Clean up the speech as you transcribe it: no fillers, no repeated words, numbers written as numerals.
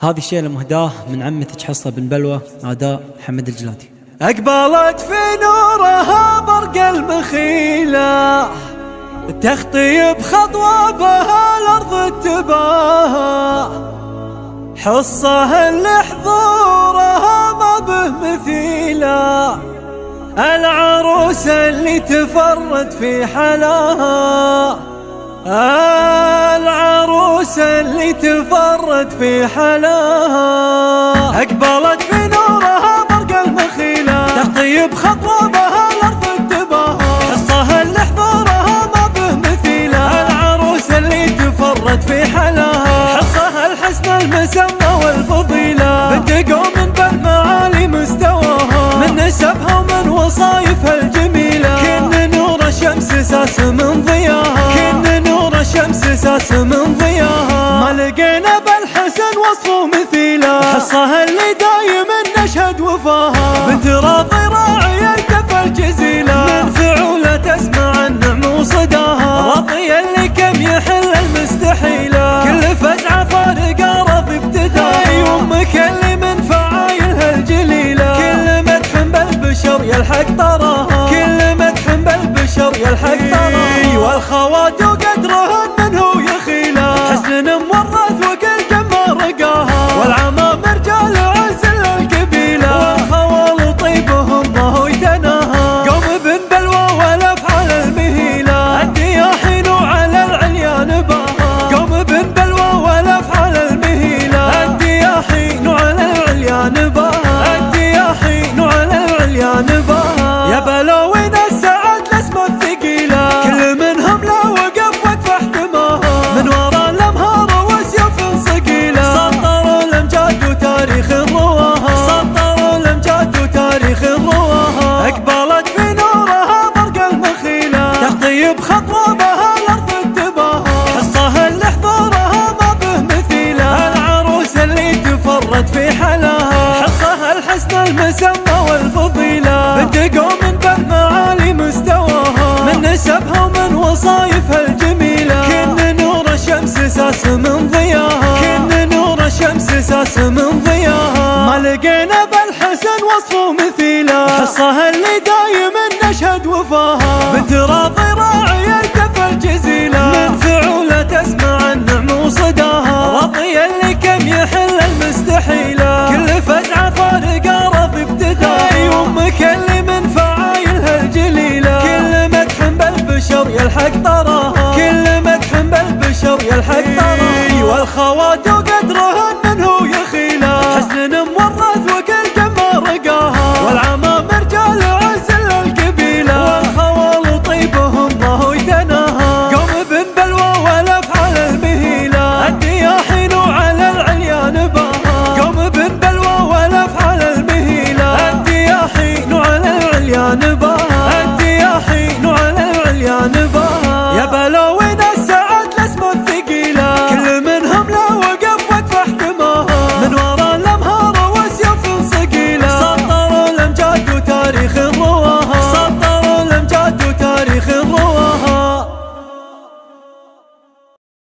هذه الشيلة مهداه من عمتك حصة بن بلوى، أداء حمد الجلادي. أقبلت في نورها برق المخيلة، تخطي بخطوة بها الأرض اتباها، حصة اللي حضورها ما به مثيلة، العروس اللي تفرد في حلاها، العروس اللي تفرد في حلاها. أقبلت في نورها برق المخيلة، تخطي بخطوة بها الأرض اتباها، حصها اللي حضورها ما به مثيلة، العروس اللي تفرد في حلاها، حصها الحسن المسمى والفضيلة، بنت قوم بالمعالي مستواها، من نسبها ومن وصايفها الجميلة، كن نور الشمس ساس من ضياها، كن نور الشمس ساس من ضياها، ما لقينا بالحسن وصفه مثيله، حصها اللي دايم نشهد وفاها، بنت راضي راعي الكفى الجزيلة، من فعولة تسمع النعم وصداها، راضية اللي كم يحل المستحيلة، كل فزعة فارق أراضي ابتداها، يومك اللي من فعايلها الجليلة، كل مدح بالبشر يلحق طراها، كل مدح بالبشر يلحق طراها، والخوات وقدرهن منه يخيلة، حسن مورث وكل جمة رقاها، والعمام رجال عز القبيلة، والخوال طيبهم ما هو يتناها، قوم بن بلوى والافعال المهيلة، الدياحين وعلى العليا نباها، قوم بن بلوى والافعال المهيلة، الدياحين وعلى العليا نباها، الدياحين وعلى العليا نباها، يا بلاوين السعد الاسمى الثقيلة، كل منهم لا وقف وقف احتماها، من وراء الامهار وسيوف صقيلة، سطروا الامجاد وتاريخ رواها، سطروا الامجاد وتاريخ رواها. اقبلت في نورها برق المخيلة، تخطي بخطوة بها الارض اتباها، حصها اللي حضورها ما به مثيلة، العروس اللي تفرد في حلاها، حصها الحسن المسمى والفضيلة، بنت قوم بالمعالي مستواها، من نسبها ومن وصايفها الجميلة، كن نور الشمس ساس من ضياها، كن نور الشمس ساس من ضياها، ما لقينا بالحسن وصفه مثيله، حصها اللي دايم نشهد وفاها، بنت راضي راعي الكفى الجزيلة، من فعولة تسمع النعم وصداها، راضية اللي كم يحل المستحيل،